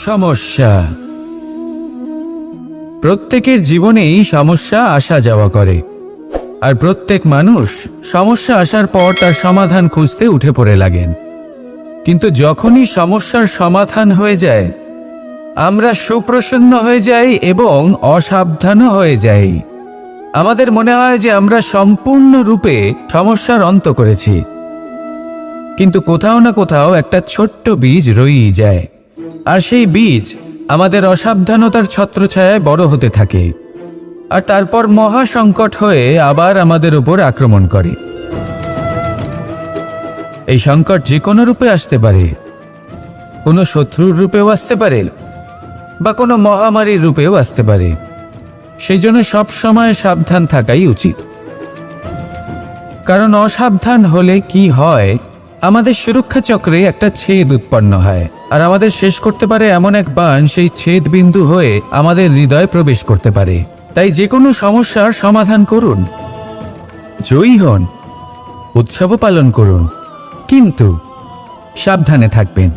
সমস্যা। প্রত্যেকের জীবনেই সমস্যা আসা যাওয়া করে, আর প্রত্যেক মানুষ সমস্যা আসার পর তার সমাধান খুঁজতে উঠে পড়ে লাগেন। কিন্তু যখনই সমস্যার সমাধান হয়ে যায়, আমরা সুপ্রসন্ন হয়ে যাই এবং অসাবধানও হয়ে যাই। আমাদের মনে হয় যে আমরা সম্পূর্ণরূপে সমস্যার অন্ত করেছি, কিন্তু কোথাও না কোথাও একটা ছোট্ট বীজ রয়েই যায়, আর সেই বীজ আমাদের অসাবধানতার ছত্রছায়ায় বড় হতে থাকে, আর তারপর মহা সংকট হয়ে আবার আমাদের উপর আক্রমণ করে। এই সংকট যে কোনো রূপে আসতে পারে, কোনো শত্রুর রূপেও আসতে পারে, বা কোনো মহামারীর রূপেও আসতে পারে। সেই জন্য সবসময় সাবধান থাকাই উচিত, কারণ অসাবধান হলে কি হয়, আমাদের সুরক্ষা চক্রে একটা ছেদ উৎপন্ন হয়, আর আমাদের শেষ করতে পারে এমন এক বাণ সেই ছেদ বিন্দু হয়ে আমাদের হৃদয়ে প্রবেশ করতে পারে। তাই যে কোনো সমস্যার সমাধান করুন, জয়ী হন, উৎসবও পালন করুন, কিন্তু সাবধানে থাকবেন।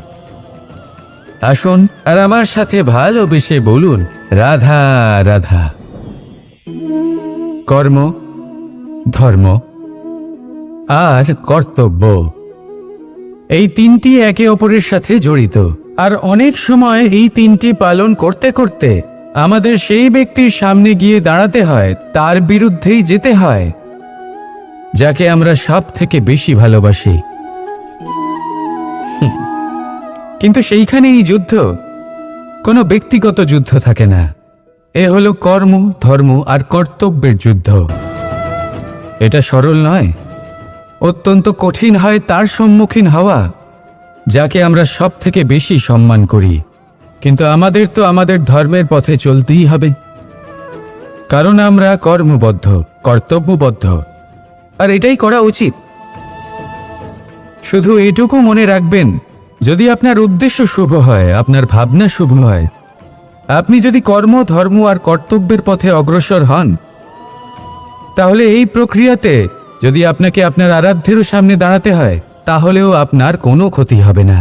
আসুন আর আমার সাথে ভালোবেসে বলুন, রাধা রাধা। কর্ম, ধর্ম আর কর্তব্য, এই তিনটি একে অপরের সাথে জড়িত, আর অনেক সময় এই তিনটি পালন করতে করতে আমাদের সেই ব্যক্তির সামনে গিয়ে দাঁড়াতে হয়, তার বিরুদ্ধেই যেতে হয়, যাকে আমরা সব থেকে বেশি ভালোবাসি। কিন্তু সেইখানে এই যুদ্ধ কোনো ব্যক্তিগত যুদ্ধ থাকে না, এ হলো কর্ম, ধর্ম আর কর্তব্যের যুদ্ধ। এটা সরল নয়, অত্যন্ত কঠিন হয় তার সম্মুখীন হওয়া যাকে আমরা সব থেকে বেশি সম্মান করি। কিন্তু আমাদের তো আমাদের ধর্মের পথে চলতেই হবে, কারণ আমরা কর্মবদ্ধ, কর্তব্যবদ্ধ, আর এটাই করা উচিত। শুধু এটুকু মনে রাখবেন, যদি আপনার উদ্দেশ্য শুভ হয়, আপনার ভাবনা শুভ হয়, আপনি যদি কর্ম, ধর্ম আর কর্তব্যের পথে অগ্রসর হন, তাহলে এই প্রক্রিয়াতে যদি আপনাকে আপনার আরাধ্যেরও সামনে দাঁড়াতে হয়, তাহলেও আপনার কোনো ক্ষতি হবে না।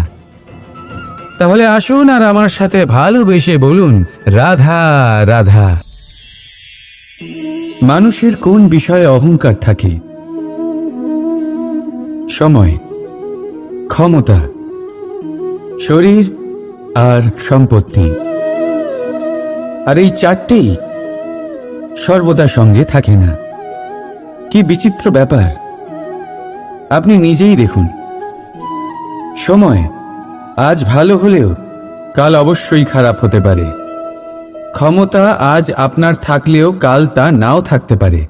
তাহলে আসুন আর আমার সাথে ভালোবেসে বলুন, রাধা রাধা। মানুষের কোন বিষয়ে অহংকার থাকে? সময়, ক্ষমতা, শরীর আর সম্পত্তি। আর এই চারটেই সর্বদা সঙ্গে থাকে না। কি বিচিত্র ব্যাপার! আপনি নিজেই দেখুন, সময় আজ ভালো হলেও কাল অবশ্যই খারাপ হতে পারে। ক্ষমতা আজ আপনার থাকলেও কাল তা নাও থাকতে পারে।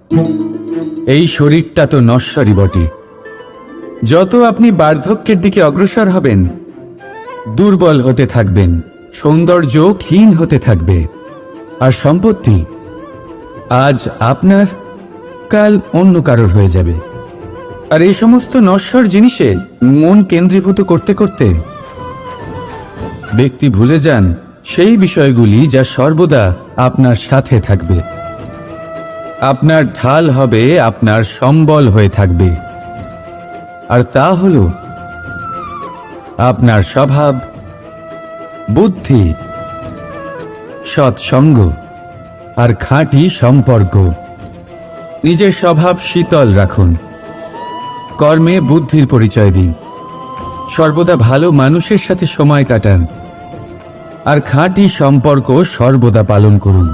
এই শরীরটা তো নশ্বরই বটে। যত আপনি বার্ধক্যের দিকে অগ্রসর হবেন, দুর্বল হতে থাকবেন, সৌন্দর্য ক্ষীণ হতে থাকবে। আর সম্পত্তি আজ আপনার, কাল অন্য কারোর হয়ে যাবে। আর এই সমস্ত নশ্বর জিনিসে মন কেন্দ্রীভূত করতে করতে ব্যক্তি ভুলে যান সেই বিষয়গুলি যা সর্বদা আপনার সাথে থাকবে, আপনার ঢাল হবে, আপনার সম্বল হয়ে থাকবে। আর তা হল আপনার স্বভাব, বুদ্ধি, সৎসঙ্গ আর খাঁটি সম্পর্ক। নিজের স্বভাব শীতল রাখুন, কর্মে বুদ্ধির পরিচয় দিন, সর্বদা ভালো মানুষের সাথে সময় কাটান, আর খাঁটি সম্পর্ক সর্বদা পালন করুন।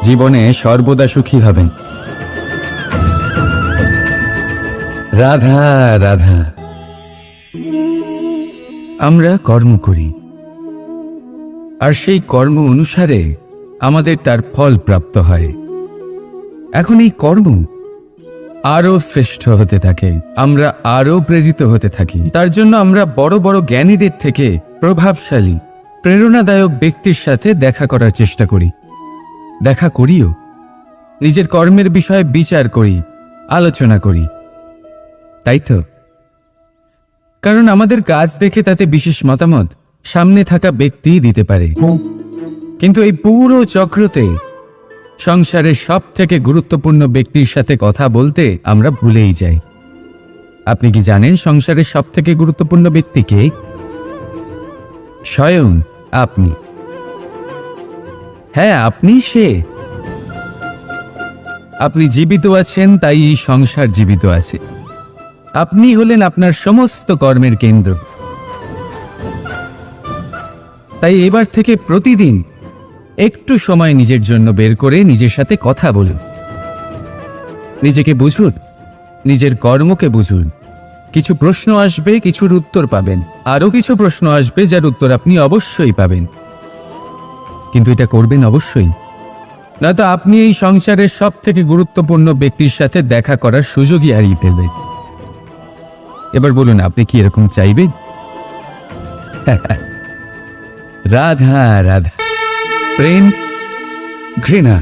জীবনে সর্বদা সুখী হবেন। রাধা রাধা। আমরা কর্ম করি, আর সেই কর্ম অনুসারে আমাদের তার ফল প্রাপ্ত হয়। এখন এই কর্ম আরো শ্রেষ্ঠ হতে থাকে, আমরা আরো প্রেরিত হতে থাকি। তার জন্য আমরা বড় বড় জ্ঞানীদের থেকে প্রভাবশালী, প্রেরণাদায়ক ব্যক্তির সাথে দেখা করার চেষ্টা করি, দেখা করিও। নিজের কর্মের বিষয়ে বিচার করি, আলোচনা করি, তাই তো? কারণ আমাদের কাজ দেখে তাতে বিশেষ মতামত সামনে থাকা ব্যক্তিই দিতে পারে। কিন্তু এই পুরো চক্রতে সংসারের সব থেকে গুরুত্বপূর্ণ ব্যক্তির সাথে কথা বলতে আমরা ভুলেই যাই। আপনি কি জানেন সংসারের সব থেকে গুরুত্বপূর্ণ ব্যক্তি কে? স্বয়ং আপনি। হ্যাঁ, আপনি সে। আপনি জীবিত আছেন, তাই এই সংসার জীবিত আছে। আপনি হলেন আপনার সমস্ত কর্মের কেন্দ্র। তাই এবার থেকে প্রতিদিন একটু সময় নিজের জন্য বের করে নিজের সাথে কথা বলুন। নিজেকে বুঝুন, নিজের কর্মকে বুঝুন। কিছু প্রশ্ন আসবে, কিছুর উত্তর পাবেন। আরও কিছু প্রশ্ন আসবে যার উত্তর আপনি অবশ্যই পাবেন, কিন্তু এটা করবেন অবশ্যই, নয়তো আপনি এই সংসারের সব থেকে গুরুত্বপূর্ণ ব্যক্তির সাথে দেখা করার সুযোগই হারিয়ে ফেলবেন। এবার বলুন, আপনি কি এরকম চাইবেন? রাধা রাধা, প্রেম, ঘৃণা,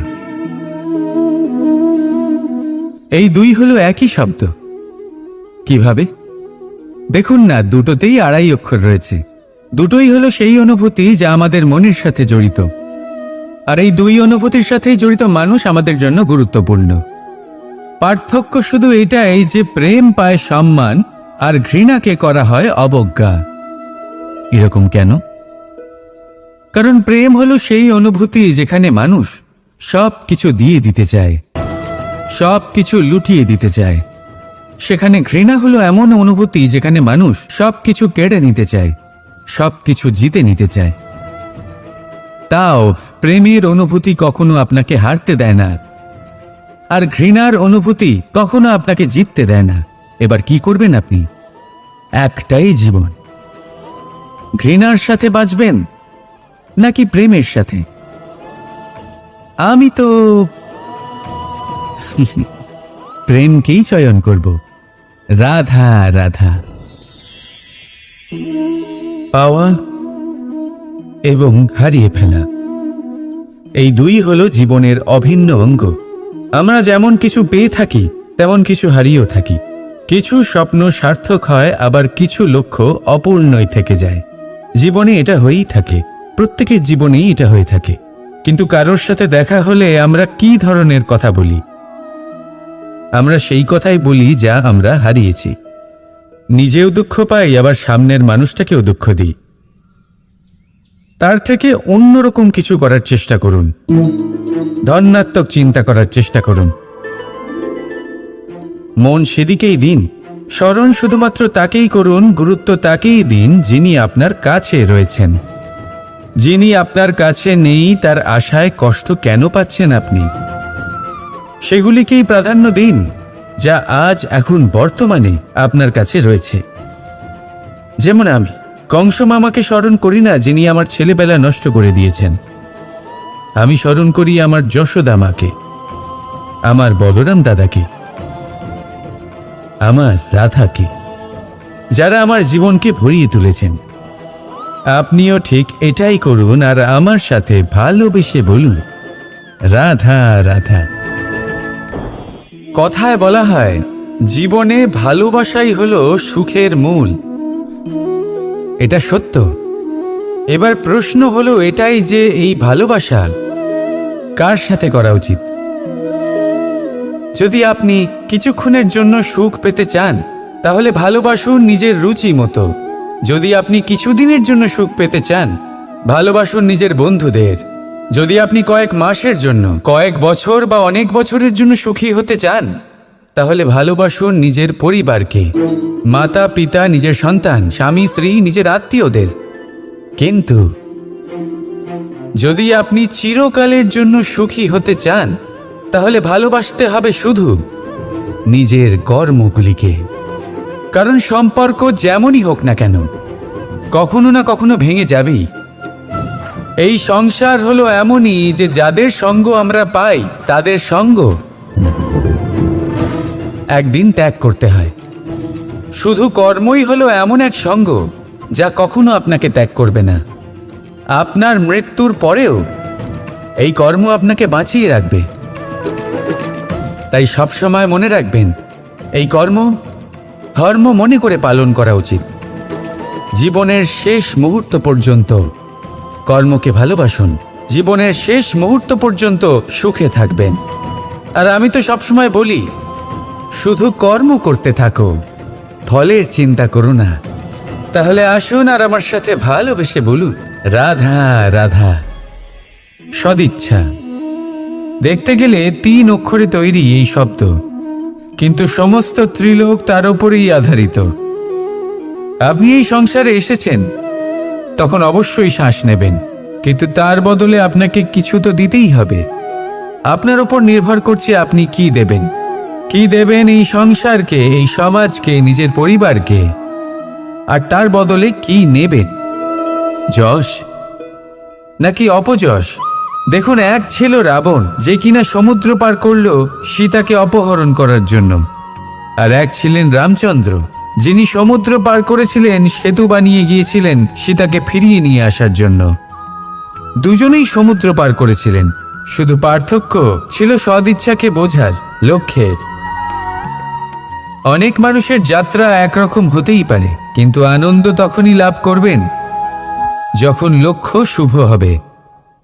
এই দুই হলো একই শব্দ। কিভাবে? দেখুন না, দুটোতেই আড়াই অক্ষর রয়েছে। দুটোই হলো সেই অনুভূতি যা আমাদের মনের সাথে জড়িত, আর এই দুই অনুভূতির সাথেই জড়িত মানুষ আমাদের জন্য গুরুত্বপূর্ণ। পার্থক্য শুধু এটাই যে প্রেম পায় সম্মান আর ঘৃণাকে করা হয় অবজ্ঞা। এরকম কেন? কারণ প্রেম হলো সেই অনুভূতি যেখানে মানুষ সব কিছু দিয়ে দিতে চায়, সব কিছু লুটিয়ে দিতে চায়। সেখানে ঘৃণা হলো এমন অনুভূতি যেখানে মানুষ সব কিছু কেড়ে নিতে চায়, সব কিছু জিতে নিতে চায়। তাও প্রেমের অনুভূতি কখনো আপনাকে হারতে দেয় না, আর ঘৃণার অনুভূতি কখনো আপনাকে জিততে দেয় না। এবার কি করবেন আপনি? একটাই জীবন। ঘৃণার সাথে বাঁচবেন নাকি প্রেমের সাথে? আমি তো প্রেমকেই চয়ন করব। রাধা রাধা। পাওয়া এবং হারিয়ে ফেলা, এই দুই হলো জীবনের অভিন্ন অঙ্গ। আমরা যেমন কিছু পেয়ে থাকি, তেমন কিছু হারিয়েও থাকি। কিছু স্বপ্ন সার্থক হয়, আবার কিছু লক্ষ্য অপূর্ণই থেকে যায়। জীবনে এটা হয়েই থাকে, প্রত্যেকের জীবনেই এটা হয়ে থাকে। কিন্তু কারোর সাথে দেখা হলে আমরা কি ধরনের কথা বলি? আমরা সেই কথাই বলি যা আমরা হারিয়েছি। নিজেও দুঃখ পাই, আবার সামনের মানুষটাকেও দুঃখ দিই। তার থেকে অন্যরকম কিছু করার চেষ্টা করুন, ধনাত্মক চিন্তা করার চেষ্টা করুন। মন সেদিকেই দিন। স্মরণ শুধুমাত্র তাকেই করুন, গুরুত্ব তাকেই দিন যিনি আপনার কাছে রয়েছেন। যিনি আপনার কাছে নেই তার আশায় কষ্ট কেন পাচ্ছেন আপনি? সেগুলিকেই প্রাধান্য দিন যা আজ এখন বর্তমানে আপনার কাছে রয়েছে। যেমন আমি কংস মামাকে স্মরণ করি না, যিনি আমার ছেলেবেলা নষ্ট করে দিয়েছেন। আমি স্মরণ করি আমার যশোদা মাকে, আমার বলরাম দাদাকে, আমার রাধাকে, যারা আমার জীবনকে ভরিয়ে তুলেছেন। আপনিও ঠিক এটাই করুন, আর আমার সাথে ভালোবেসে বলুন, রাধা রাধা। কথায় বলা হয়, জীবনে ভালোবাসাই হলো সুখের মূল। এটা সত্য। এবার প্রশ্ন হলো এটাই যে এই ভালোবাসা কার সাথে করা উচিত? যদি আপনি কিছুক্ষণের জন্য সুখ পেতে চান, তাহলে ভালোবাসুন নিজের রুচি মতো। যদি আপনি কিছুদিনের জন্য সুখ পেতে চান, ভালোবাসুন নিজের বন্ধুদের। যদি আপনি কয়েক মাসের জন্য, কয়েক বছর বা অনেক বছরের জন্য সুখী হতে চান, তাহলে ভালোবাসুন নিজের পরিবারকে, মাতা পিতা, নিজের সন্তান, স্বামী স্ত্রী, নিজের আত্মীয়দের। কিন্তু যদি আপনি চিরকালের জন্য সুখী হতে চান, তাহলে ভালোবাসতে হবে শুধু নিজের কর্মগুলিকে। কারণ সম্পর্ক যেমনই হোক না কেন, কখনো না কখনো ভেঙে যাবেই। এই সংসার হলো এমনই যে যাদের সঙ্গ আমরা পাই, তাদের সঙ্গ একদিন ত্যাগ করতে হয়। শুধু কর্মই হলো এমন এক সঙ্গ যা কখনো আপনাকে ত্যাগ করবে না। আপনার মৃত্যুর পরেও এই কর্ম আপনাকে বাঁচিয়ে রাখবে। তাই সবসময় মনে রাখবেন, এই কর্ম ধর্ম মনে করে পালন করা উচিত। জীবনের শেষ মুহূর্ত পর্যন্ত কর্মকে ভালোবাসুন। জীবনের শেষ মুহূর্ত পর্যন্ত সুখে থাকবেন। আর আমি তো সবসময় বলি, শুধু কর্ম করতে থাকো, ফলের চিন্তা করো না। তাহলে আসুন আর আমার সাথে ভালোবেসে বলুন, রাধা রাধা। সদিচ্ছা। দেখতে গেলে 3 অক্ষরে তৈরি এই শব্দ, কিন্তু সমস্ত ত্রিলোক তার উপরেই আধারিত। আপনি এই সংসারে এসেছেন, তখন অবশ্যই শ্বাস নেবেন, কিন্তু তার বদলে আপনাকে কিছু তো দিতেই হবে। আপনার উপর নির্ভর করছে আপনি কি দেবেন। কি দেবেন এই সংসারকে, এই সমাজকে, নিজের পরিবারকে, আর তার বদলে কি নেবেন? যশ নাকি অপযশ? দেখুন, এক ছিল রাবণ, যে কিনা সমুদ্র পার করল সীতাকে অপহরণ করার জন্য, আর এক ছিলেন রামচন্দ্র, যিনি সমুদ্র পার করেছিলেন, সেতু বানিয়ে গিয়েছিলেন সীতাকে ফিরিয়ে নিয়ে আসার জন্য। দুজনেই সমুদ্র পার করেছিলেন, শুধু পার্থক্য ছিল সদিচ্ছাকে বোঝার, লক্ষ্যের। অনেক মানুষের যাত্রা একরকম হতেই পারে, কিন্তু আনন্দ তখনই লাভ করবেন যখন লক্ষ্য শুভ হবে,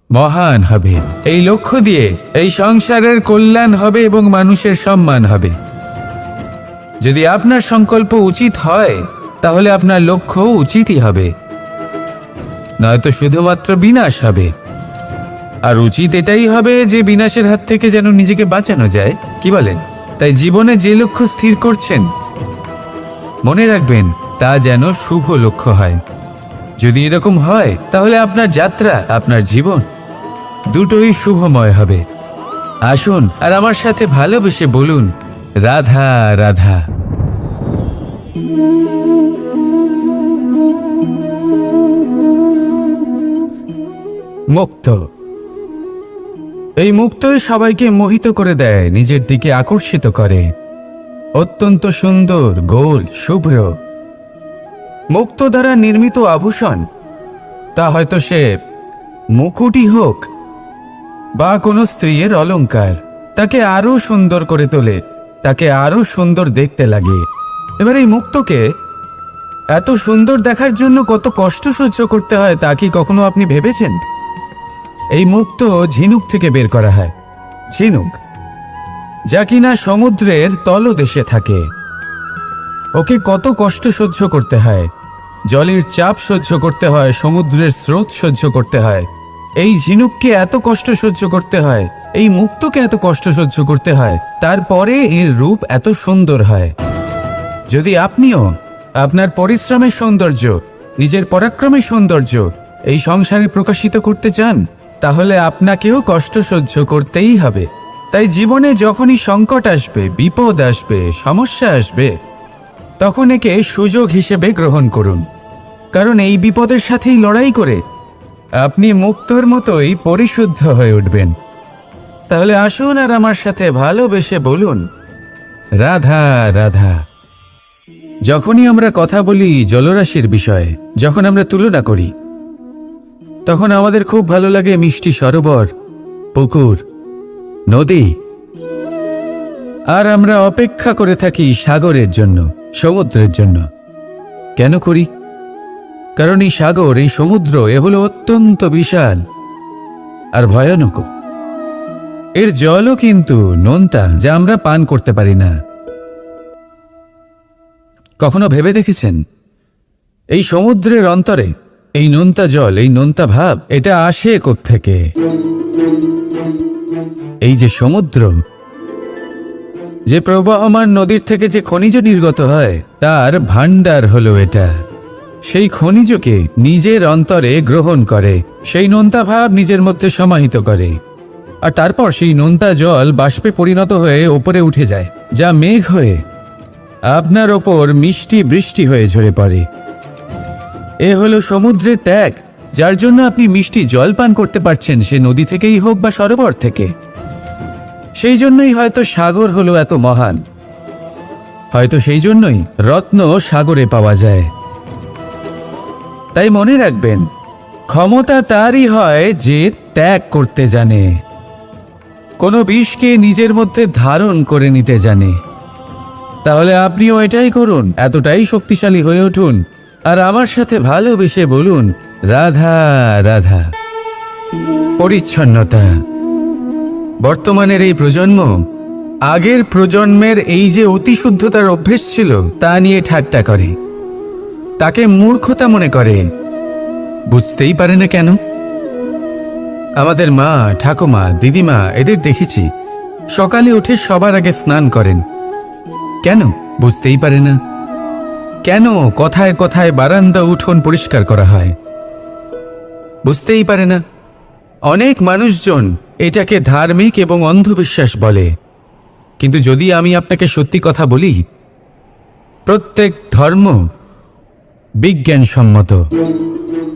মহান হবে। এই লক্ষ্য দিয়ে এই সংসারের কল্যাণ হবে এবং মানুষের সম্মান হবে। যদি আপনার সংকল্প উচিত হয়, তাহলে আপনার লক্ষ্য উচিতই হবে, নয়তো শুধুমাত্র বিনাশ হবে। আর উচিত এটাই হবে যে বিনাশের হাত থেকে যেন নিজেকে বাঁচানো যায়, কি বলেন? তাই জীবনে যে লক্ষ্য স্থির করছেন, মনে রাখবেন তা যেন শুভ লক্ষ্য হয়। যদি এরকম হয়, তাহলে আপনার যাত্রা, আপনার জীবন দুটোই শুভময় হবে। আসুন আর আমার সাথে ভালোবেসে বলুন, রাধা রাধা। মুক্ত। এই মুক্তই সবাইকে মোহিত করে দেয়, নিজের দিকে আকর্ষিত করে। অত্যন্ত সুন্দর, গোল, শুভ্র। মুক্ত দ্বারা নির্মিত আভূষণ, তা হয়তো সে মুকুটই হোক বা কোনো স্ত্রীর অলংকার, তাকে আরো সুন্দর করে তোলে, তাকে আরো সুন্দর দেখতে লাগে। এবার এই মুক্তকে এত সুন্দর দেখার জন্য কত কষ্ট সহ্য করতে হয়, তা কি কখনো আপনি ভেবেছেন? এই মুক্ত ঝিনুক থেকে বের করা হয়, ঝিনুক যা কিনা সমুদ্রের তলদেশে থাকে। ওকে কত কষ্ট সহ্য করতে হয়, জলের চাপ সহ্য করতে হয়, সমুদ্রের স্রোত সহ্য করতে হয়। এই ঝিনুককে এত কষ্ট সহ্য করতে হয়, এই মুক্তকে এত কষ্ট সহ্য করতে হয়, তারপরে এর রূপ এত সুন্দর হয়। যদি আপনিও আপনার পরিশ্রমের সৌন্দর্য, নিজের পরাক্রমের সৌন্দর্য এই সংসারে প্রকাশিত করতে চান, তাহলে আপনাকেও কষ্ট সহ্য করতেই হবে। তাই জীবনে যখনই সংকট আসবে, বিপদ আসবে, সমস্যা আসবে, তখন একে সুযোগ হিসেবে গ্রহণ করুন। কারণ এই বিপদের সাথেই লড়াই করে আপনি মুক্তর মতোই পরিশুদ্ধ হয়ে উঠবেন। তাহলে আসুন আর আমার সাথে ভালোবেসে বলুন, রাধা রাধা। যখনই আমরা কথা বলি জলরাশির বিষয়ে, যখন আমরা তুলনা করি, তখন আমাদের খুব ভালো লাগে মিষ্টি সরোবর, পুকুর, নদী। আর আমরা অপেক্ষা করে থাকি সাগরের জন্য, সমুদ্রের জন্য। কেন করি? কারণ এই সাগর, এই সমুদ্র, এ হলো অত্যন্ত বিশাল আর ভয়ানক। এর জলও কিন্তু নোনতা, যা আমরা পান করতে পারি না। কখনো ভেবে দেখেছেন এই সমুদ্রের অন্তরে এই নোনতা জল, এই নোনতা ভাব, এটা আসে কোত্থেকে? এই যে সমুদ্র, যে প্রবাহমান নদীর থেকে যে খনিজ নির্গত হয়, তার ভাণ্ডার হলো এটা। সেই খনিজকে নিজের অন্তরে গ্রহণ করে, সেই নোনতা ভাব নিজের মধ্যে সমাহিত করে, আর তারপর সেই নোনতা জল বাষ্পে পরিণত হয়ে ওপরে উঠে যায়, যা মেঘ হয়ে আপনার ওপর মিষ্টি বৃষ্টি হয়ে ঝরে পড়ে। এ হলো সমুদ্রের ত্যাগ, যার জন্য আপনি মিষ্টি জল পান করতে পারছেন, সে নদী থেকেই হোক বা সরোবর থেকে। সেই জন্যই হয়তো সাগর হলো এত মহান, হয়তো সেই জন্যই রত্ন সাগরে পাওয়া যায়। তাই মনে রাখবেন, ক্ষমতা তারই হয় যে ত্যাগ করতে জানে, কোনো বিষকে নিজের মধ্যে ধারণ করে নিতে জানে। তাহলে আপনিও এটাই করুন, এতটাই শক্তিশালী হয়ে উঠুন, আর আমার সাথে ভালোবেসে বলুন, রাধা রাধা। পরিচ্ছন্নতা। বর্তমানের এই প্রজন্ম আগের প্রজন্মের এই যে অতি শুদ্ধতার অভ্যেস ছিল, তা নিয়ে ঠাট্টা করে। তাকে মূর্খতা মনে করে। বুঝতেই পারে না কেন। আমাদের মা, ঠাকুমা, দিদিমা এদের দেখেছি সকালে উঠে সবার আগে স্নান করেন। কেন? বুঝতেই পারে না। কেন কথায় কথায় বারান্দা উঠোন পরিষ্কার করা হয়? বুঝতেই পারে না। অনেক মানুষজন এটাকে ধার্মিক এবং অন্ধবিশ্বাস বলে, কিন্তু যদি আমি আপনাকে সত্যি কথা বলি, প্রত্যেক ধর্ম বিজ্ঞানসম্মত।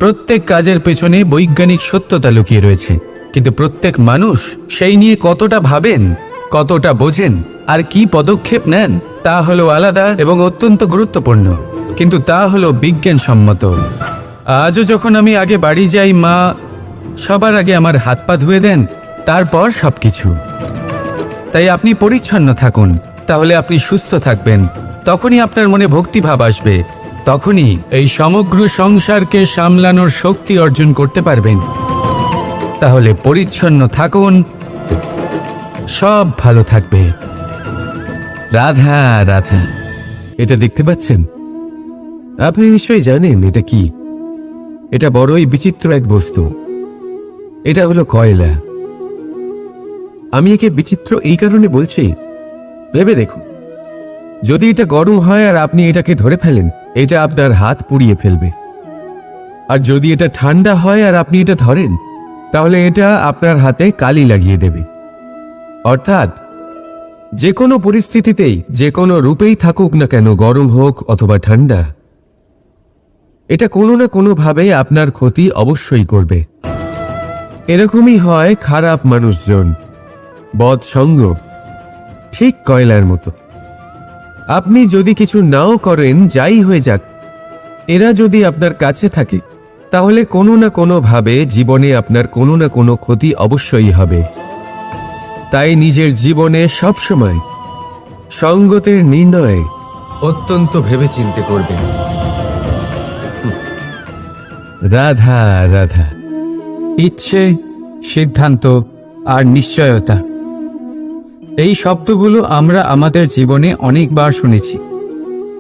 প্রত্যেক কাজের পেছনে বৈজ্ঞানিক সত্যতা লুকিয়ে রয়েছে, কিন্তু প্রত্যেক মানুষ সেই নিয়ে কতটা ভাবেন, কতটা বোঝেন আর কি পদক্ষেপ নেন তা হলো আলাদা এবং অত্যন্ত গুরুত্বপূর্ণ, কিন্তু তা হলো বিজ্ঞানসম্মত। আজও যখন আমি আগে বাড়ি যাই, মা সবার আগে আমার হাত পা ধুয়ে দেন, তারপর সবকিছু। তাই আপনি পরিচ্ছন্ন থাকুন, তাহলে আপনি সুস্থ থাকবেন। তখনই আপনার মনে ভক্তিভাব আসবে, তখনই এই সমগ্র সংসারকে সামলানোর শক্তি অর্জন করতে পারবেন। তাহলে পরিচ্ছন্ন থাকুন, সব ভালো থাকবে। রাধা রাধা। এটা দেখতে পাচ্ছেন? আপনি নিশ্চয়ই জানেন এটা কি। এটা বড়ই বিচিত্র এক বস্তু। এটা হলো কয়লা। আমি একে বিচিত্র এই কারণে বলছি, ভেবে দেখুন, যদি এটা গরম হয় আর আপনি এটাকে ধরে ফেলেন, এটা আপনার হাত পুড়িয়ে ফেলবে। আর যদি এটা ঠান্ডা হয় আর আপনি এটা ধরেন, তাহলে এটা আপনার হাতে কালি লাগিয়ে দেবে। অর্থাৎ যে কোনো পরিস্থিতিতেই, যে কোনো রূপেই থাকুক না কেন, গরম হোক অথবা ঠান্ডা, এটা কোনো না কোনোভাবে আপনার ক্ষতি অবশ্যই করবে। এরকমই হয় খারাপ মানুষজন, বদসঙ্গ, ঠিক কয়লার মতো। আপনি যদি কিছু নাও করেন, যাই হয়ে যাক, এরা যদি আপনার কাছে থাকে, তাহলে কোনো না কোনোভাবে জীবনে আপনার কোনো না কোনো ক্ষতি অবশ্যই হবে। তাই নিজের জীবনে সবসময় সঙ্গতের নির্ণয় অত্যন্ত ভেবেচিন্তে করবেন। রাধা রাধা। ইচ্ছে, সিদ্ধান্ত আর নিশ্চয়তা, এই শব্দগুলো আমরা আমাদের জীবনে অনেকবার শুনেছি,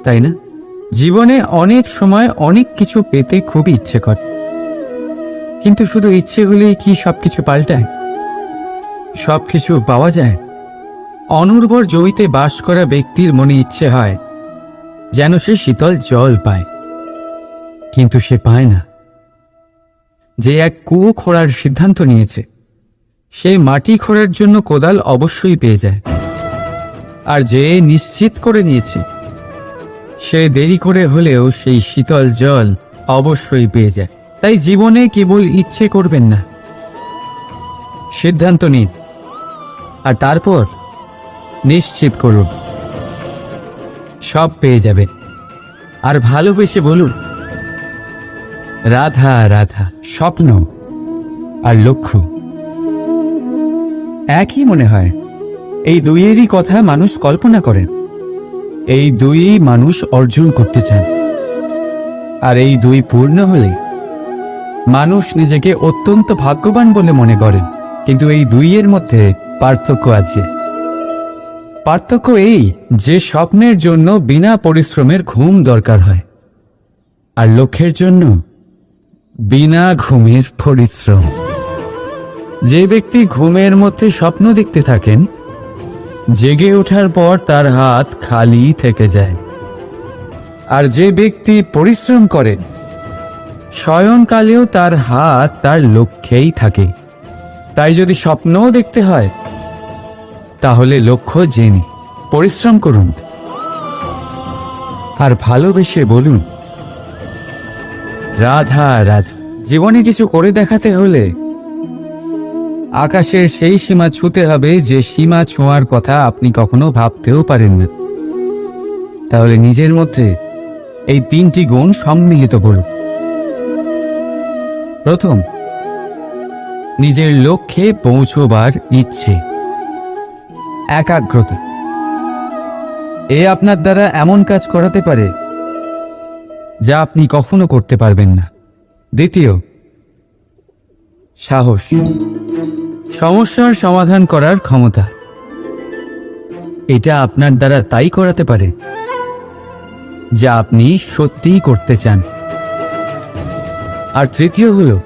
তাই না? জীবনে অনেক সময় অনেক কিছু পেতে খুবই ইচ্ছে করে, কিন্তু শুধু ইচ্ছে হলেই কি সবকিছু পাল্টায়? সবকিছু পাওয়া যায়? অনুর্বর জমিতে বাস করা ব্যক্তির মনে ইচ্ছে হয় যেন সে শীতল জল পায়, কিন্তু সে পায় না। যে এক কুয়ো খোঁড়ার সিদ্ধান্ত নিয়েছে, সে মাটি খোঁড়ার জন্য কোদাল অবশ্যই পেয়ে যায়। আর যে নিশ্চিত করে নিয়েছে, সে দেরি করে হলেও সেই শীতল জল অবশ্যই পেয়ে যায়। তাই জীবনে কেবল ইচ্ছে করবেন না, সিদ্ধান্ত নিন আর তারপর নিশ্চিত করুন, সব পেয়ে যাবেন। আর ভালোবেসে বলুন, রাধা রাধা। স্বপ্ন আর লক্ষ্য একই মনে হয়। এই দুইয়েরই কথা মানুষ কল্পনা করেন, এই দুই মানুষ অর্জন করতে চান। আর এই দুই পূর্ণ হলে মানুষ নিজেকে অত্যন্ত ভাগ্যবান বলে মনে করেন। কিন্তু এই দুইয়ের মধ্যে পার্থক্য আছে। পার্থক্য এই যে স্বপ্নের জন্য বিনা পরিশ্রমের ঘুম দরকার হয়, আর লক্ষ্যের জন্য বিনা ঘুমের পরিশ্রম। যে ব্যক্তি ঘুমের মধ্যে স্বপ্ন দেখতে থাকেন, জেগে ওঠার পর তার হাত খালি থেকে যায়। আর যে ব্যক্তি পরিশ্রম করেন, শয়নকালেও তার হাত তার লক্ষ্যেই থাকে। তাই যদি স্বপ্নও দেখতে হয়, তাহলে লক্ষ্য জেনে পরিশ্রম করুন আর ভালোবেসে বলুন, রাধা রাধা। জীবনে কিছু করে দেখাতে হলে আকাশের সেই সীমা ছুঁতে হবে যে সীমা ছোঁয়ার কথা আপনি কখনো ভাবতেও পারেন না। তাহলে নিজের মধ্যে এই তিনটি গুণ সম্মিলিত করুন। প্রথম, নিজের লক্ষ্যে পৌঁছবার ইচ্ছে, একাগ্রতা। এ আপনার দ্বারা এমন কাজ করাতে পারে যা আপনি কখনো করতে পারবেন না। দ্বিতীয়, সাহস, সমস্যার সমাধান করার ক্ষমতা। এটা আপনার দ্বারা তাই করাতে পারে যা আপনি সত্যিই করতে চান। আর তৃতীয় হলো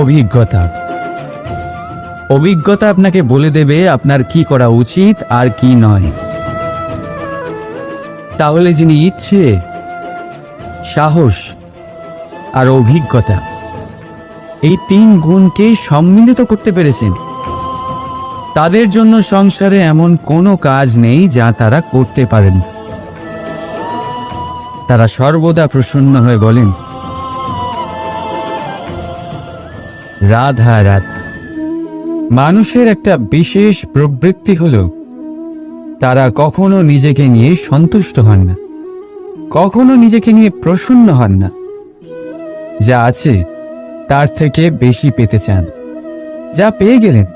অভিজ্ঞতা। অভিজ্ঞতা আপনাকে বলে দেবে আপনার কি করা উচিত আর কি নয়। তাহলে যিনি ইচ্ছে, সাহস আর অভিজ্ঞতা এই 3 গুণকে সম্মিলিত করতে পেরেছেন, তাদের জন্য সংসারে এমন কোনো কাজ নেই যা তারা করতে পারেন। তারা সর্বদা প্রসন্ন হয়ে বলেন, রাধা রাধা। মানুষের একটা বিশেষ প্রবৃত্তি হলো তারা কখনো নিজেকে নিয়ে সন্তুষ্ট হন না, কখনো নিজেকে নিয়ে প্রসন্ন হন না। যা আছে তার থেকে বেশি পেতে চান, যা পেয়ে গেলেন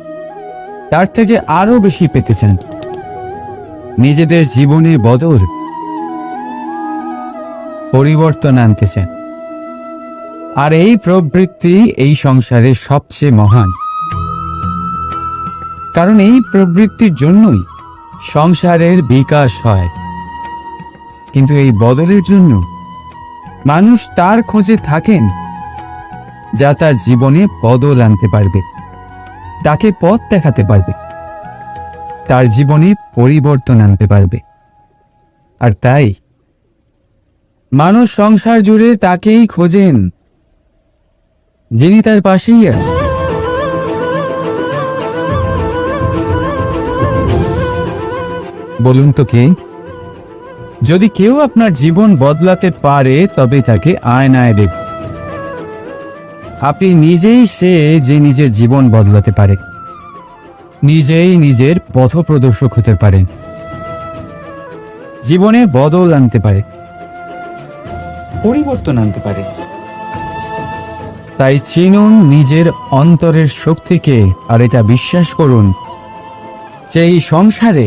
তার থেকে আরো বেশি পেতে চান। নিজেদের জীবনে বদল, পরিবর্তন আনতে চান। আর এই প্রবৃত্তি এই সংসারের সবচেয়ে মহান, কারণ এই প্রবৃত্তির জন্যই সংসারের বিকাশ হয়। কিন্তু এই বদলের জন্য মানুষ তার খোঁজে থাকেন যা তার জীবনে বদল আনতে পারবে, তাকে পথ দেখাতে পারবে, তার জীবনে পরিবর্তন আনতে পারবে। আর তাই মানুষ সংসার জুড়ে তাকেই খোঁজেন যিনি তার পাশেই আছেন। বলুন তো কে? যদি কেউ আপনার জীবন বদলাতে পারে তবে তাকে আয়নায় দেখ। আপনি নিজেই সে যে নিজের জীবন বদলাতে পারে, নিজেই নিজের পথপ্রদর্শক হতে পারেন, জীবনে বদল আনতে পারে, পরিবর্তন আনতে পারে। তাই চিনুন নিজের অন্তরের শক্তিকে, আর এটা বিশ্বাস করুন যে এই সংসারে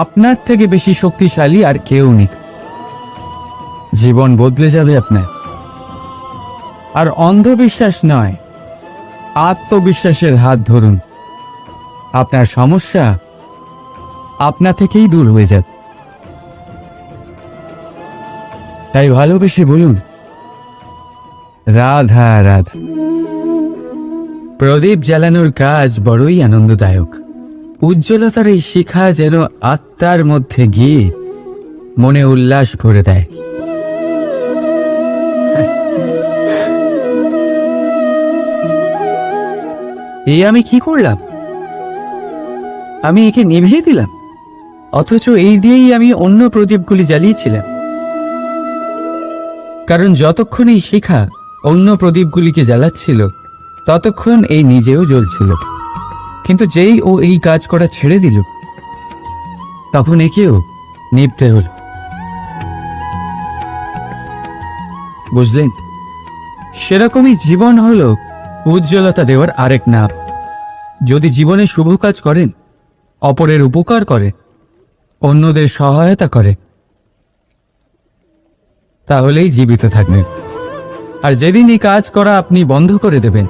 আপনার থেকে বেশি শক্তিশালী আর কেউ নেই। জীবন বদলে যাবে আপনার। আর অন্ধবিশ্বাস নয়, আত্মবিশ্বাসের হাত ধরুন। আপনার সমস্যা আপনা থেকেই দূর হয়ে যাবে। তাই ভালোবেসে বলুন, রাধা রাধা। প্রদীপ জ্বালানোর কাজ বড়ই আনন্দদায়ক। উজ্জ্বলতার এই শিখা যেন আত্মার মধ্যে গিয়ে মনে উল্লাস ভরে দেয়। এই আমি কি করলাম? আমি একে নিভিয়ে দিলাম, অথচ এই দিয়েই আমি অন্য প্রদীপগুলি জ্বালিয়েছিলাম। কারণ যতক্ষণ এই শিখা অন্য প্রদীপগুলিকে জ্বালাচ্ছিল ততক্ষণ এই নিজেও জ্বলছিল। কিন্তু যেই ও এই কাজ করা ছেড়ে দিল তখন একেও নিভতে হল। বুঝলেন? সেরকমই জীবন হলো উজ্জ্বলতা দেওয়ার আরেক নাম। যদি জীবনে শুভ কাজ করেন, অপরের উপকার করে, অন্যদের সহায়তা করে, তাহলেই জীবিত থাকবেন। আর যেদিন এই কাজ করা আপনি বন্ধ করে দেবেন,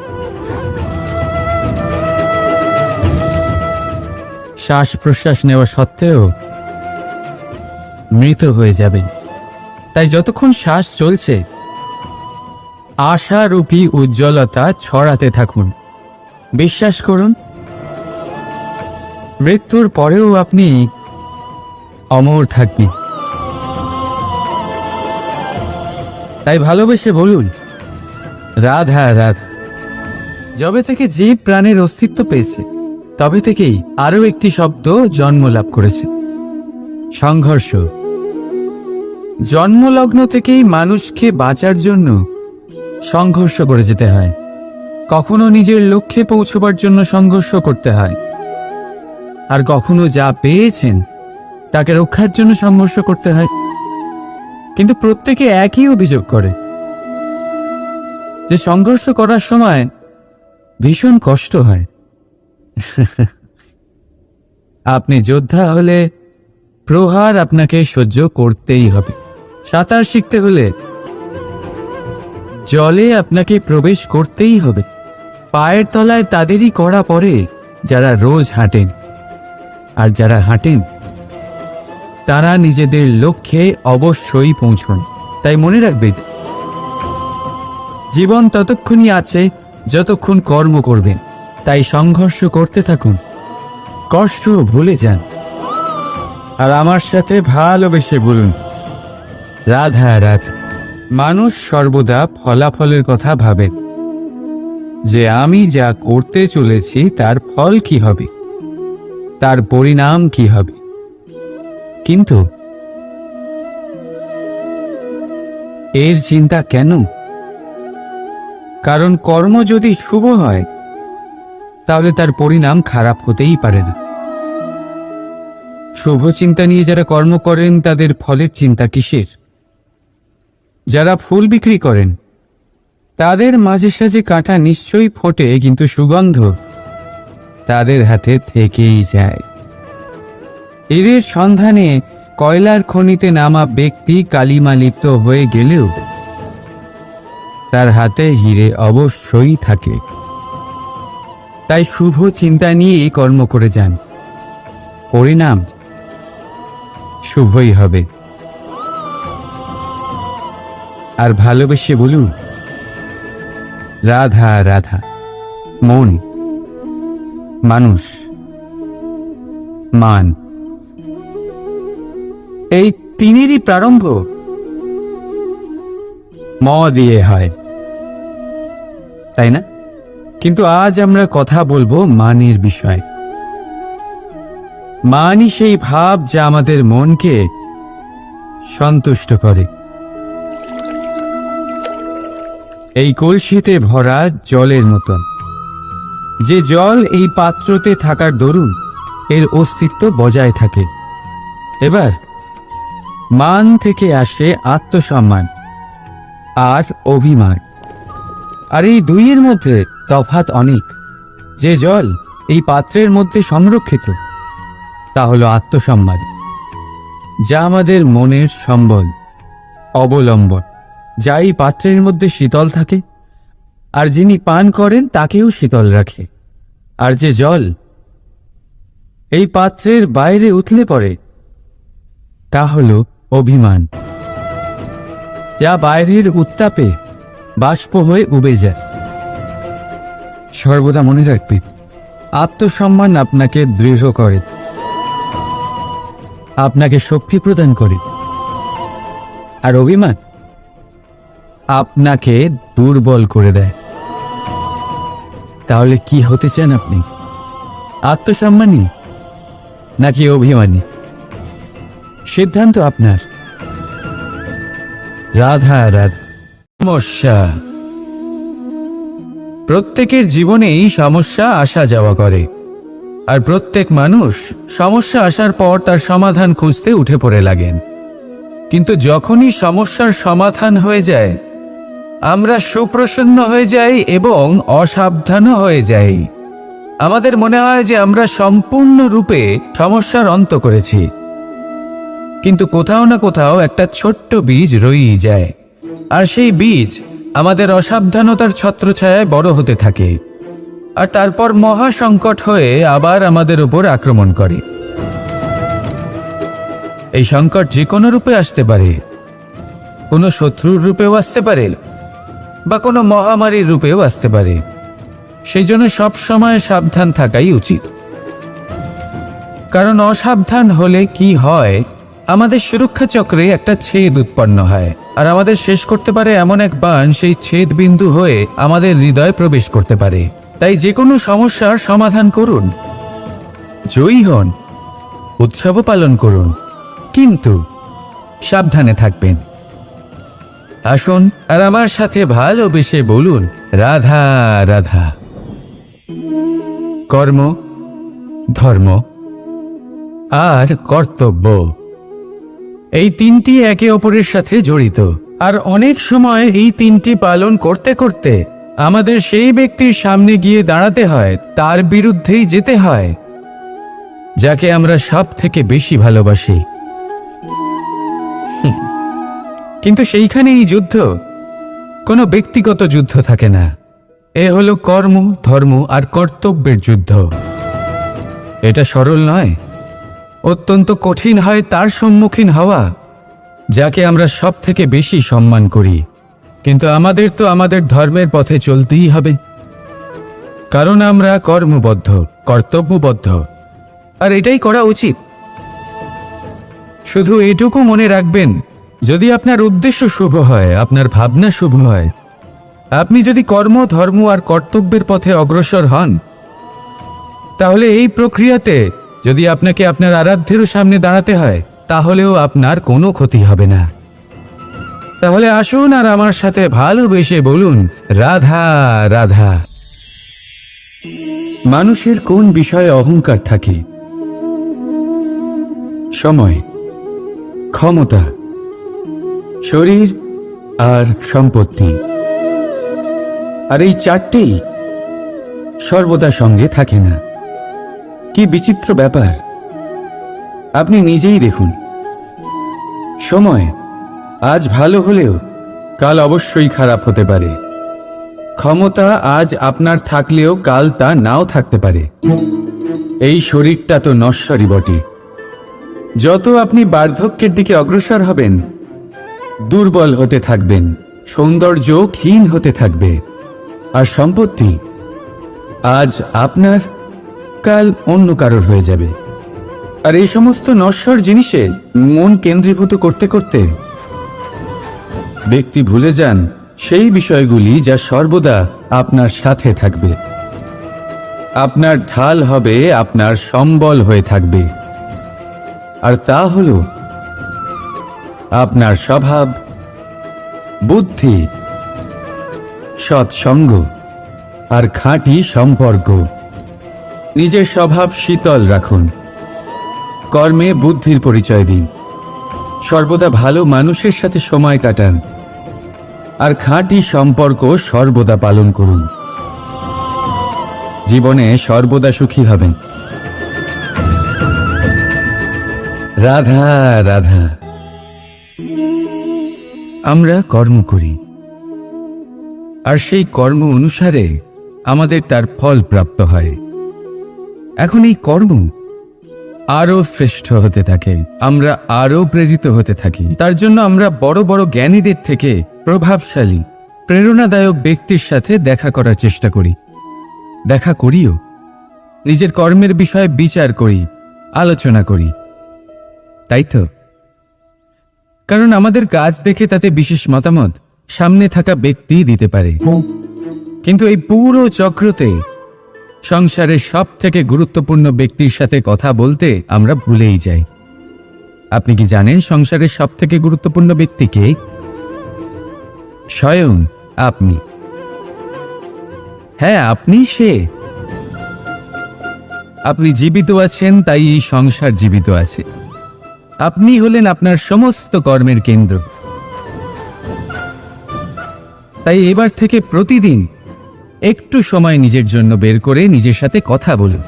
শ্বাস প্রশ্বাস নেওয়া সত্ত্বেও মৃত হয়ে যাবেন। তাই যতক্ষণ শ্বাস চলছে আশারূপী উজ্জ্বলতা ছড়াতে থাকুন। বিশ্বাস করুন, মৃত্যুর পরেও আপনি অমর থাকবেন। তাই ভালোবেসে বলুন, রাধা রাধা। যবে থেকে জীব প্রাণের অস্তিত্ব পেয়েছে তবে থেকেই আরো একটি শব্দ জন্ম লাভ করেছে, সংঘর্ষ। জন্মলগ্ন থেকেই মানুষকে বাঁচার জন্য সংঘর্ষ করে যেতে হয়। কখনো নিজের লক্ষ্যে পৌঁছবার জন্য সংঘর্ষ করতে হয়, আর কখনো যা পেয়েছেন তাকে রক্ষার জন্য সংঘর্ষ করতে হয়। কিন্তু প্রত্যেকে একই অভিযোগ করে যে সংঘর্ষ করার সময় ভীষণ কষ্ট হয়। আপনি যোদ্ধা হলে প্রহার আপনাকে সহ্য করতেই হবে। সাঁতার শিখতে হলে জলে আপনাকে প্রবেশ করতেই হবে। পায়ের তলায় তাদেরই কড়া পড়ে যারা রোজ হাঁটেন, আর যারা হাঁটেন তারা নিজেদের লক্ষ্যে অবশ্যই পৌঁছন। তাই মনে রাখবেন, জীবন ততক্ষণই আছে যতক্ষণ কর্ম করবেন। তাই সংঘর্ষ করতে থাকুন, কষ্ট ভুলে যান, আর আমার সাথে ভালোবেসে বলুন, রাধা রাধা। মানুষ সর্বদা ফলাফলের কথা ভাবে, যে আমি যা করতে চলেছি তার ফল কি হবে, তার পরিণাম কি হবে। কিন্তু এর চিন্তা কেন? কারণ কর্ম যদি শুভ হয় তাহলে তার পরিণাম খারাপ হতেই পারে না। শুভ চিন্তা নিয়ে যারা কর্ম করেন তাদের ফলের চিন্তা কিসের? যারা ফুল বিক্রি করেন তাদের মাঝে সাঝে কাঁটা নিশ্চয়ই ফোটে, কিন্তু সুগন্ধ তাদের হাতে থেকেই যায়। এদের সন্ধানে কয়লার খনিতে নামা ব্যক্তি কালিমা লিপ্ত হয়ে গেলেও তার হাতে হিরে অবশ্যই থাকে। তাই শুভ চিন্তা নিয়ে কর্ম করে যান, পরিণাম শুভই হবে। আর ভালোবেসে বলুন, রাধা রাধা। মন, মানুষ, মান, এই তিনেরই প্রারম্ভ ম দিয়ে হয়, তাই না? কিন্তু আজ আমরা কথা বলবো মানের বিষয়। মানই সেই ভাব যা আমাদের মনকে সন্তুষ্ট করে। এই কলসিতে ভরা জলের মতন, যে জল এই পাত্রতে থাকার দরুন এর অস্তিত্ব বজায় থাকে। এবার মান থেকে আসে আত্মসম্মান আর অভিমান, আর এই দুইয়ের মধ্যে তফাৎ অনেক। যে জল এই পাত্রের মধ্যে সংরক্ষিত তা হলো আত্মসম্মান, যা আমাদের মনের সম্বল, অবলম্বন, যা এই পাত্রের মধ্যে শীতল থাকে আর যিনি পান করেন তাকেও শীতল রাখে। আর যে জল এই পাত্রের বাইরে উথলে পড়ে তা হলো অভিমান, যা বাইরের উত্তাপে বাষ্প হয়ে উবে যায়। সর্বদা মনে রাখবে, আত্মসম্মান আপনাকে দৃঢ় করে, আপনাকে শক্তি প্রদান করে, আর অভিমান আপনাকে দুর্বল করে দেয়। তাহলে কি হতে চান আপনি? আত্মসম্মানী নাকি অভিমানী? সিদ্ধান্ত আপনার। রাধা রাধা। সমস্যা, প্রত্যেকের জীবনেই সমস্যা আসা যাওয়া করে, আর প্রত্যেক মানুষ সমস্যা আসার পর তার সমাধান খুঁজতে উঠে পড়ে লাগেন। কিন্তু যখনই সমস্যার সমাধান হয়ে যায় আমরা সুপ্রসন্ন হয়ে যাই এবং অসাবধানও হয়ে যাই। আমাদের মনে হয় যে আমরা সম্পূর্ণরূপে সমস্যার অন্ত করেছি, কিন্তু কোথাও না কোথাও একটা ছোট্ট বীজ রয়েই যায়, আর সেই বীজ আমাদের অসাবধানতার ছত্রছায়ায় বড় হতে থাকে, আর তারপর মহা সংকট হয়ে আবার আমাদের উপর আক্রমণ করে। এই সংকট যে কোনো রূপে আসতে পারে, কোনো শত্রুর রূপেও আসতে পারে, বা কোনো মহামারীর রূপেও আসতে পারে। সেই জন্য সবসময় সাবধান থাকাই উচিত, কারণ অসাবধান হলে কি হয়, আমাদের সুরক্ষা চক্রে একটা ছেদ উৎপন্ন হয়, আর আমাদের শেষ করতে পারে এমন এক বাণ সেই ছেদ বিন্দু হয়ে আমাদের হৃদয়ে প্রবেশ করতে পারে। তাই যে কোনো সমস্যার সমাধান করুন, জয়ী হন, উৎসবও পালন করুন, কিন্তু সাবধানে থাকবেন। আসুন আর আমার সাথে ভালোবেসে বলুন, রাধা রাধা। কর্ম, ধর্ম আর কর্তব্য, এই তিনটি একে অপরের সাথে জড়িত, আর অনেক সময় এই তিনটি পালন করতে করতে আমাদের সেই ব্যক্তির সামনে গিয়ে দাঁড়াতে হয়, তার বিরুদ্ধেই যেতে হয়, যাকে আমরা সব থেকে বেশি ভালোবাসি। কিন্তু সেইখানে এই যুদ্ধ কোনো ব্যক্তিগত যুদ্ধ থাকে না, এ হলো কর্ম, ধর্ম আর কর্তব্যের যুদ্ধ। এটা সরল নয়, অত্যন্ত কঠিন হয় তার সম্মুখীন হওয়া যাকে আমরা সব থেকে বেশি সম্মান করি। কিন্তু আমাদের তো আমাদের ধর্মের পথে চলতেই হবে, কারণ আমরা কর্মবদ্ধ, কর্তব্যবদ্ধ, আর এটাই করা উচিত। শুধু এটুকু মনে রাখবেন, যদি আপনার উদ্দেশ্য শুভ হয়, আপনার ভাবনা শুভ হয়, আপনি যদি কর্ম, ধর্ম আর কর্তব্যের পথে অগ্রসর হন, তাহলে এই প্রক্রিয়াতে যদি আপনাকে আপনার আরাধ্যেরও সামনে দাঁড়াতে হয়, তাহলেও আপনার কোনো ক্ষতি হবে না। তাহলে আসুন আর আমার সাথে ভালোবেসে বলুন, রাধা রাধা। মানুষের কোন বিষয়ে অহংকার থাকে? সময়, ক্ষমতা, শরীর আর সম্পত্তি। আর এই চারটেই সর্বদা সঙ্গে থাকে না। কি বিচিত্র ব্যাপার! আপনি নিজেই দেখুন। সময় আজ ভালো হলেও কাল অবশ্যই খারাপ হতে পারে। ক্ষমতা আজ আপনার থাকলেও কাল তা নাও থাকতে পারে। এই শরীরটা তো নশ্বরই বটে। যত আপনি বার্ধক্যের দিকে অগ্রসর হবেন, দুর্বল হতে থাকবেন, সৌন্দর্য ক্ষীণ হতে থাকবে। আর সম্পত্তি আজ আপনার, কাল অন্য কারোর হয়ে যাবে। আর এই সমস্ত নশ্বর জিনিসে মন কেন্দ্রীভূত করতে করতে ব্যক্তি ভুলে যান সেই বিষয়গুলি যা সর্বদা আপনার সাথে থাকবে, আপনার ঢাল হবে, আপনার সম্বল হয়ে থাকবে। আর তা হল আপনার স্বভাব, বুদ্ধি, সৎসঙ্গ আর খাঁটি সম্পর্ক। নিজের স্বভাব শীতল রাখুন, কর্মে বুদ্ধির পরিচয় দিন, সর্বদা ভালো মানুষের সাথে সময় কাটান, আর খাঁটি সম্পর্ক সর্বদা পালন করুন। জীবনে সর্বদা সুখী হবেন। রাধা রাধা। আমরা কর্ম করি, আর সেই কর্ম অনুসারে আমাদের তার ফল প্রাপ্ত হয়। এখন এই কর্ম আরো শ্রেষ্ঠ হতে থাকে, আমরা আরো প্রেরিত হতে থাকি। তার জন্য আমরা বড় বড় জ্ঞানীদের থেকে প্রভাবশালী, প্রেরণাদায়ক ব্যক্তির সাথে দেখা করার চেষ্টা করি, দেখা করিও। নিজের কর্মের বিষয়ে বিচার করি, আলোচনা করি, তাই তো? কারণ আমাদের কাজ দেখে তাতে বিশেষ মতামত সামনে থাকা ব্যক্তি দিতে পারে। কিন্তু এই পুরো চক্রতে সংসারের সব থেকে গুরুত্বপূর্ণ ব্যক্তির সাথে কথা বলতে আমরা ভুলেই যাই। আপনি কি জানেন সংসারের সব থেকে গুরুত্বপূর্ণ ব্যক্তি কে? স্বয়ং আপনি। হ্যাঁ, আপনি সে। আপনি জীবিত আছেন, তাই এই সংসার জীবিত আছে। আপনি হলেন আপনার সমস্ত কর্মের কেন্দ্র। তাই এবার থেকে প্রতিদিন একটু সময় নিজের জন্য বের করে নিজের সাথে কথা বলুন।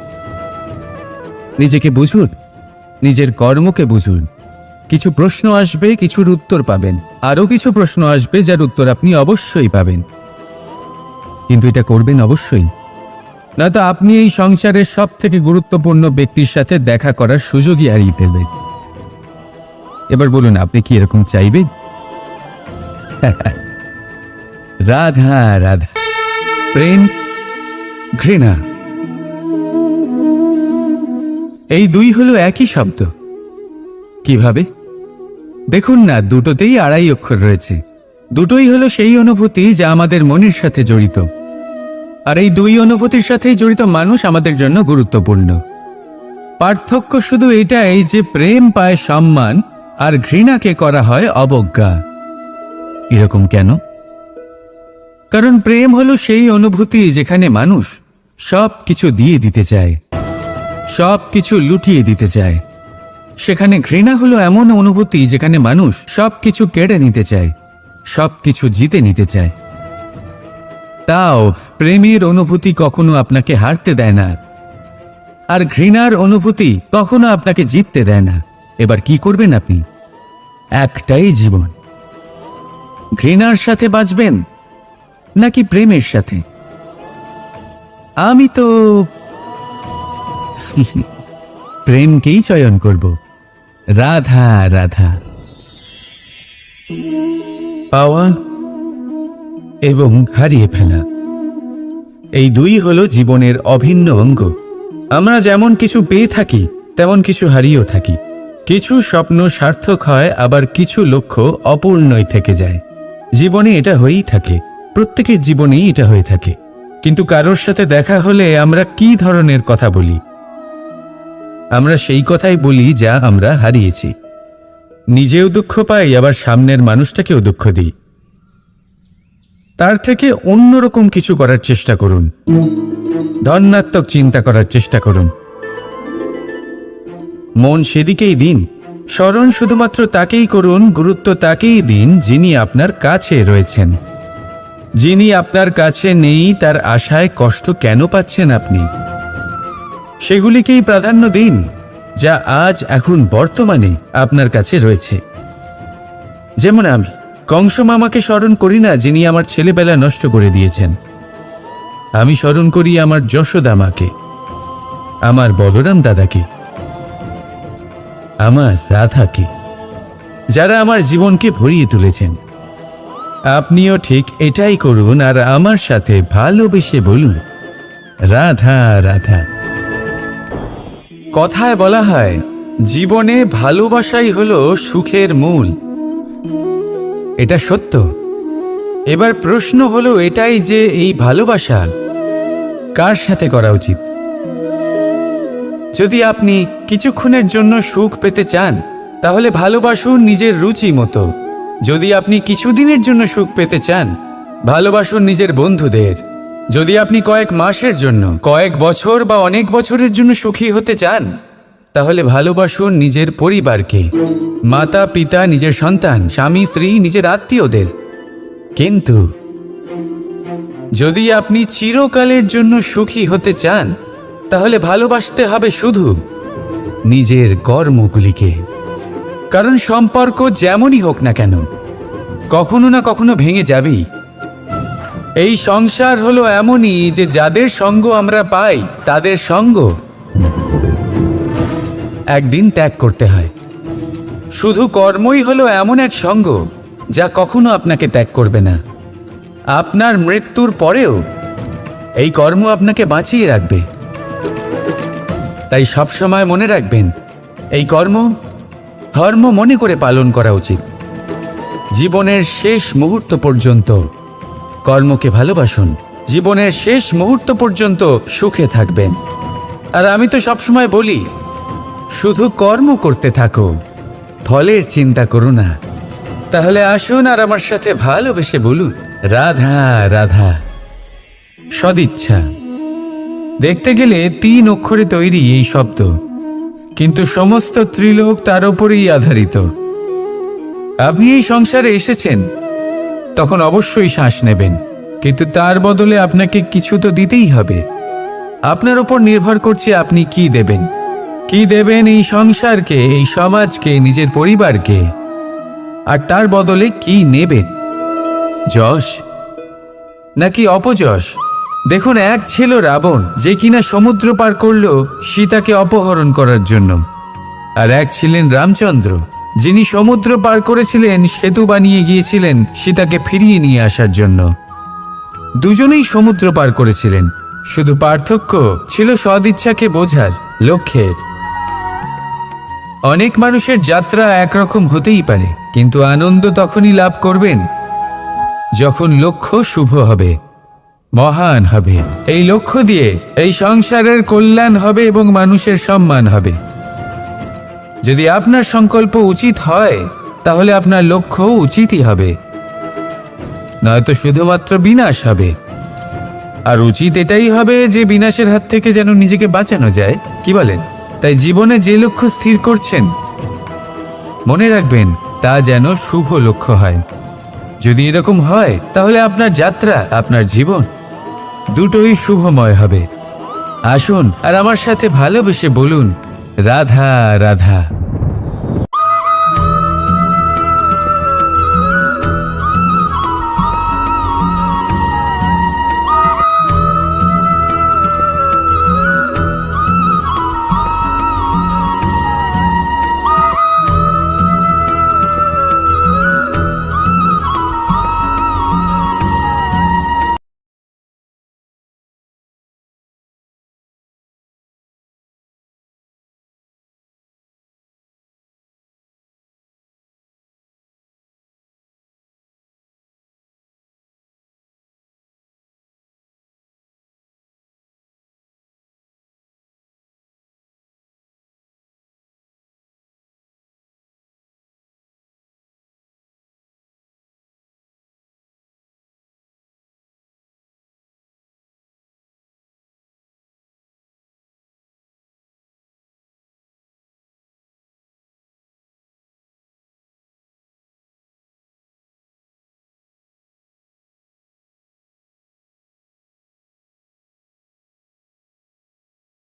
নিজেকে বুঝুন, নিজের কর্মকে বুঝুন। কিছু প্রশ্ন আসবে, কিছুর উত্তর পাবেন। আরও কিছু প্রশ্ন আসবে যার উত্তর আপনি অবশ্যই পাবেন। কিন্তু এটা করবেন অবশ্যই, নয়তো আপনি এই সংসারের সব থেকে গুরুত্বপূর্ণ ব্যক্তির সাথে দেখা করার সুযোগই হারিয়ে ফেলবেন। এবার বলুন, আপনি কি এরকম চাইবেন? রাধা রাধা। প্রেম, ঘৃণা, এই দুই হলো একই শব্দ। কিভাবে? দেখুন না, দুটোতেই আড়াই অক্ষর রয়েছে। দুটোই হলো সেই অনুভূতি যা আমাদের মনের সাথে জড়িত। আর এই দুই অনুভূতির সাথেই জড়িত মানুষ আমাদের জন্য গুরুত্বপূর্ণ। পার্থক্য শুধু এটাই যে প্রেম পায় সম্মান আর ঘৃণাকে করা হয় অবজ্ঞা। এরকম কেন? কারণ প্রেম হলো সেই অনুভূতি যেখানে মানুষ সব কিছু দিয়ে দিতে চায়, সব কিছু লুটিয়ে দিতে চায়। সেখানে ঘৃণা হলো এমন অনুভূতি যেখানে মানুষ সব কিছু কেড়ে নিতে চায়, সব কিছু জিতে নিতে চায়। তাও প্রেমের অনুভূতি কখনো আপনাকে হারতে দেয় না, আর ঘৃণার অনুভূতি কখনো আপনাকে জিততে দেয় না। এবার কি করবেন আপনি? একটাই জীবন। ঘৃণার সাথে বাঁচবেন নাকি প্রেমের সাথে? প্রেমকেই চয়ন করব। রাধা রাধা। পাওয়া এবং হারিয়ে ফেলা, এই দুই হলো জীবনের অভিন্ন অঙ্গ। আমরা যেমন কিছু পেয়ে থাকি তেমন কিছু হারিয়েও থাকি। কিছু স্বপ্ন সার্থক হয়, আবার কিছু লক্ষ্য অপূর্ণই থেকে যায়। জীবনে এটা হয়েই থাকে, প্রত্যেকের জীবনেই এটা হয়ে থাকে। কিন্তু কারোর সাথে দেখা হলে আমরা কি ধরনের কথা বলি? আমরা সেই কথাই বলি যা আমরা হারিয়েছি। নিজেও দুঃখ পাই, আবার সামনের মানুষটাকেও দুঃখ দিই। তার থেকে অন্যরকম কিছু করার চেষ্টা করুন, ধনাত্মক চিন্তা করার চেষ্টা করুন। মন সেদিকেই দিন, স্মরণ শুধুমাত্র তাকেই করুন, গুরুত্ব তাকেই দিন যিনি আপনার কাছে রয়েছেন। যিনি আপনার কাছে নেই তার আশায় কষ্ট কেন পাচ্ছেন আপনি? সেগুলিকেই প্রাধান্য দিন যা আজ এখন বর্তমানে আপনার কাছে রয়েছে। যেমন আমি কংস মামাকে স্মরণ করি না, যিনি আমার ছেলেবেলা নষ্ট করে দিয়েছেন। আমি স্মরণ করি আমার যশোদা মাকে, আমার বলরাম দাদাকে, আমার রাধাকে, যারা আমার জীবনকে ভরিয়ে তুলেছেন। আপনিও ঠিক এটাই করুন আর আমার সাথে ভালোবেসে বলুন, রাধা রাধা। কথায় বলা হয়, জীবনে ভালোবাসাই হলো সুখের মূল। এটা সত্য। এবার প্রশ্ন হলো এটাই যে এই ভালোবাসা কার সাথে করা উচিত? যদি আপনি কিছুক্ষণের জন্য সুখ পেতে চান তাহলে ভালোবাসুন নিজের রুচি মতো। যদি আপনি কিছুদিনের জন্য সুখ পেতে চান, ভালোবাসুন নিজের বন্ধুদের। যদি আপনি কয়েক মাসের জন্য, কয়েক বছর বা অনেক বছরের জন্য সুখী হতে চান, তাহলে ভালোবাসুন নিজের পরিবারকে, মাতা পিতা, নিজের সন্তান, স্বামী স্ত্রী, নিজের আত্মীয়দের। কিন্তু যদি আপনি চিরকালের জন্য সুখী হতে চান, তাহলে ভালোবাসতে হবে শুধু নিজের কর্মগুলিকে। কারণ সম্পর্ক যেমনই হোক না কেন, কখনো না কখনো ভেঙে যাবেই। এই সংসার হলো এমনই যে যাদের সঙ্গ আমরা পাই তাদের সঙ্গ একদিন ত্যাগ করতে হয়। শুধু কর্মই হলো এমন এক সঙ্গ যা কখনো আপনাকে ত্যাগ করবে না। আপনার মৃত্যুর পরেও এই কর্ম আপনাকে বাঁচিয়ে রাখবে। তাই সবসময় মনে রাখবেন, এই কর্ম ধর্ম মনে করে পালন করা উচিত। জীবনের শেষ মুহূর্ত পর্যন্ত কর্মকে ভালোবাসুন, জীবনের শেষ মুহূর্ত পর্যন্ত সুখে থাকবেন। আর আমি তো সবসময় বলি, শুধু কর্ম করতে থাকো, ফলের চিন্তা করো না। তাহলে আসুন আর আমার সাথে ভালোবেসে বলুন, রাধা রাধা। সদিচ্ছা। দেখতে গেলে 3 অক্ষরে তৈরি এই শব্দ, কিন্তু সমস্ত ত্রিলোক তার উপরেই আধারিত। আপনি এই সংসারে এসেছেন, তখন অবশ্যই শ্বাস নেবেন, কিন্তু তার বদলে আপনাকে কিছু তো দিতেই হবে। আপনার উপর নির্ভর করছে আপনি কি দেবেন। কি দেবেন এই সংসারকে, এই সমাজকে, নিজের পরিবারকে, আর তার বদলে কি নেবেন? যশ নাকি অপযশ? দেখুন, এক ছিল রাবণ, যে কিনা সমুদ্র পার করল সীতাকে অপহরণ করার জন্য। আর এক ছিলেন রামচন্দ্র, যিনি সমুদ্র পার করেছিলেন, সেতু বানিয়ে গিয়েছিলেন সীতাকে ফিরিয়ে নিয়ে আসার জন্য। দুজনেই সমুদ্র পার করেছিলেন, শুধু পার্থক্য ছিল সদিচ্ছাকে বোঝার, লক্ষ্যের। অনেক মানুষের যাত্রা একরকম হতেই পারে, কিন্তু আনন্দ তখনই লাভ করবেন যখন লক্ষ্য শুভ হবে, মহান হবে। এই লক্ষ্য দিয়ে এই সংসারের কল্যাণ হবে এবং মানুষের সম্মান হবে। যদি আপনার সংকল্প উচিত হয়, তাহলে আপনার লক্ষ্য উচিতই হবে, নয়তো শুধুমাত্র বিনাশ হবে। আর উচিত এটাই হবে যে বিনাশের হাত থেকে যেন নিজেকে বাঁচানো যায়, কি বলেন? তাই জীবনে যে লক্ষ্য স্থির করছেন, মনে রাখবেন তা যেন শুভ লক্ষ্য হয়। যদি এরকম হয়, তাহলে আপনার যাত্রা, আপনার জীবন দুটোই শুভময় হবে। আসুন আর আমার সাথে ভালোবেসে বলুন, রাধা রাধা।